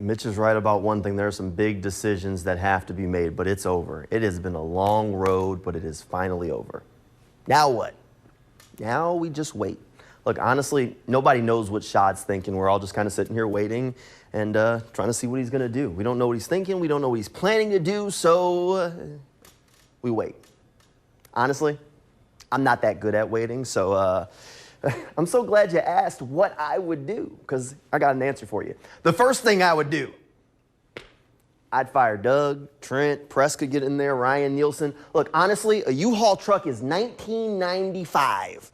Mitch is right about one thing. There are some big decisions that have to be made, but it's over. It has been a long road, but it is finally over. Now what? Now we just wait. Look, honestly, nobody knows what Shad's thinking. We're all just kind of sitting here waiting and trying to see what he's going to do. We don't know what he's thinking. We don't know what he's planning to do, so we wait. Honestly, I'm not that good at waiting, so I'm so glad you asked what I would do, because I got an answer for you. The first thing I would do, I'd fire Doug, Trent, Press could get in there, Ryan Nielsen. Look, honestly, a U-Haul truck is $19.95.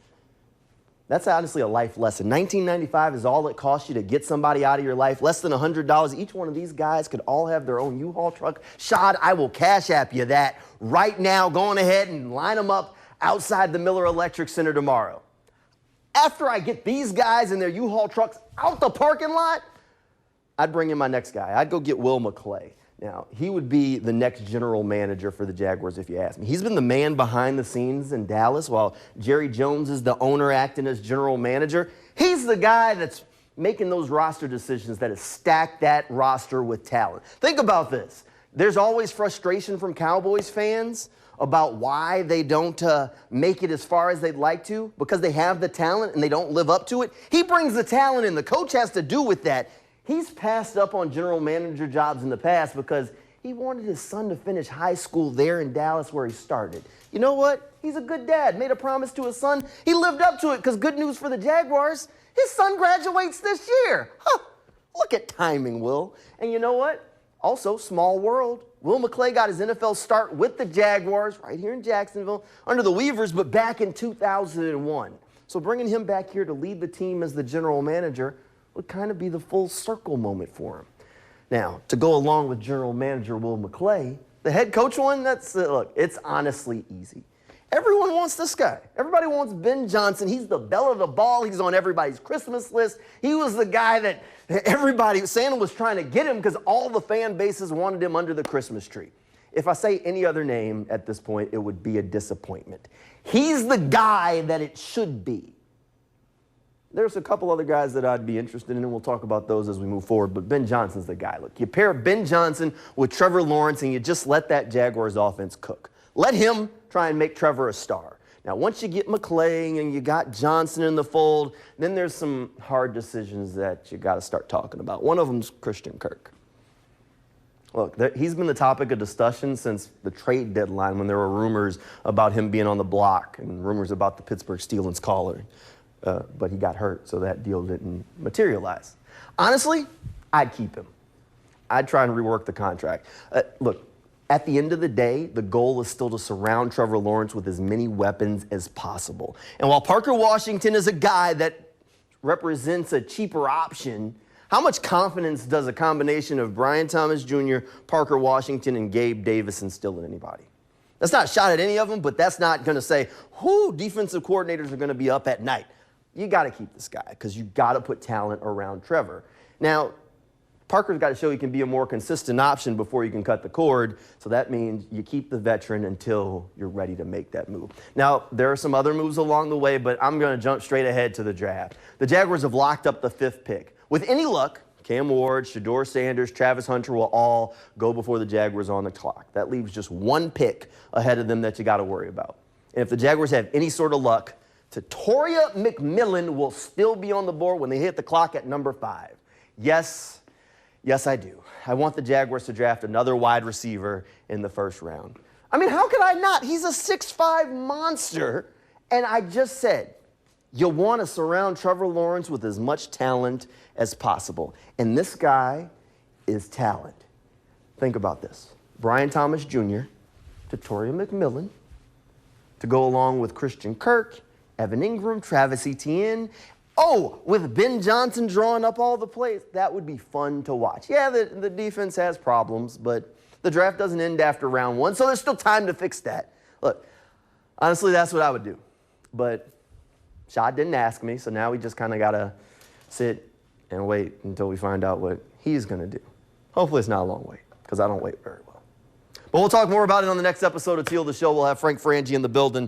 That's honestly a life lesson. $19.95 is all it costs you to get somebody out of your life. Less than $100. Each one of these guys could all have their own U-Haul truck. Shad, I will cash app you that right now. Go on ahead and line them up outside the Miller Electric Center tomorrow. After I get these guys and their U-Haul trucks out the parking lot, I'd bring in my next guy. I'd go get Will McClay. Now, he would be the next general manager for the Jaguars, if you ask me. He's been the man behind the scenes in Dallas while Jerry Jones is the owner acting as general manager. He's the guy that's making those roster decisions, that has stacked that roster with talent. Think about this. There's always frustration from Cowboys fans about why they don't make it as far as they'd like to, because they have the talent and they don't live up to it. He brings the talent in. The coach has to do with that. He's passed up on general manager jobs in the past because he wanted his son to finish high school there in Dallas where he started. You know what? He's a good dad. Made a promise to his son. He lived up to it, because good news for the Jaguars, his son graduates this year. Huh. Look at timing, Will. And you know what? Also, small world. Will McClay got his NFL start with the Jaguars right here in Jacksonville under the Weavers, but back in 2001. So bringing him back here to lead the team as the general manager would kind of be the full circle moment for him. Now, to go along with general manager Will McClay, the head coach one, look, it's honestly easy. Everyone wants this guy. Everybody wants Ben Johnson. He's the belle of the ball. He's on everybody's Christmas list. He was the guy that Santa was trying to get him because all the fan bases wanted him under the Christmas tree. If I say any other name at this point, it would be a disappointment. He's the guy that it should be. There's a couple other guys that I'd be interested in, and we'll talk about those as we move forward, but Ben Johnson's the guy. Look, you pair Ben Johnson with Trevor Lawrence, and you just let that Jaguars offense cook. Let him try and make Trevor a star. Now, once you get McClay and you got Johnson in the fold, then there's some hard decisions that you got to start talking about. One of them's Christian Kirk. Look, he's been the topic of discussion since the trade deadline, when there were rumors about him being on the block and rumors about the Pittsburgh Steelers collar. But he got hurt, so that deal didn't materialize. Honestly, I'd keep him. I'd try and rework the contract. Look, at the end of the day, the goal is still to surround Trevor Lawrence with as many weapons as possible. And while Parker Washington is a guy that represents a cheaper option, how much confidence does a combination of Brian Thomas Jr., Parker Washington, and Gabe Davis instill in anybody? That's not a shot at any of them, but that's not going to say, whoo, defensive coordinators are going to be up at night. You got to keep this guy, because you got to put talent around Trevor. Now, Parker's got to show he can be a more consistent option before you can cut the cord, so that means you keep the veteran until you're ready to make that move. Now, there are some other moves along the way, but I'm going to jump straight ahead to the draft. The Jaguars have locked up the 5th pick. With any luck, Cam Ward, Shedeur Sanders, Travis Hunter will all go before the Jaguars on the clock. That leaves just one pick ahead of them that you got to worry about. And if the Jaguars have any sort of luck, Toria McMillan will still be on the board when they hit the clock at number 5. Yes, I do. I want the Jaguars to draft another wide receiver in the 1st round. I mean, how could I not? He's a 6'5" monster. And I just said, you want to surround Trevor Lawrence with as much talent as possible. And this guy is talent. Think about this. Brian Thomas Jr. to Toria McMillan to go along with Christian Kirk, Evan Ingram, Travis Etienne. Oh, with Ben Johnson drawing up all the plays. That would be fun to watch. Yeah, the defense has problems, but the draft doesn't end after round 1, so there's still time to fix that. Look, honestly, that's what I would do. But Shad didn't ask me, so now we just kind of got to sit and wait until we find out what he's going to do. Hopefully it's not a long wait, because I don't wait very well. But we'll talk more about it on the next episode of Teal the Show. We'll have Frank Frangie in the building.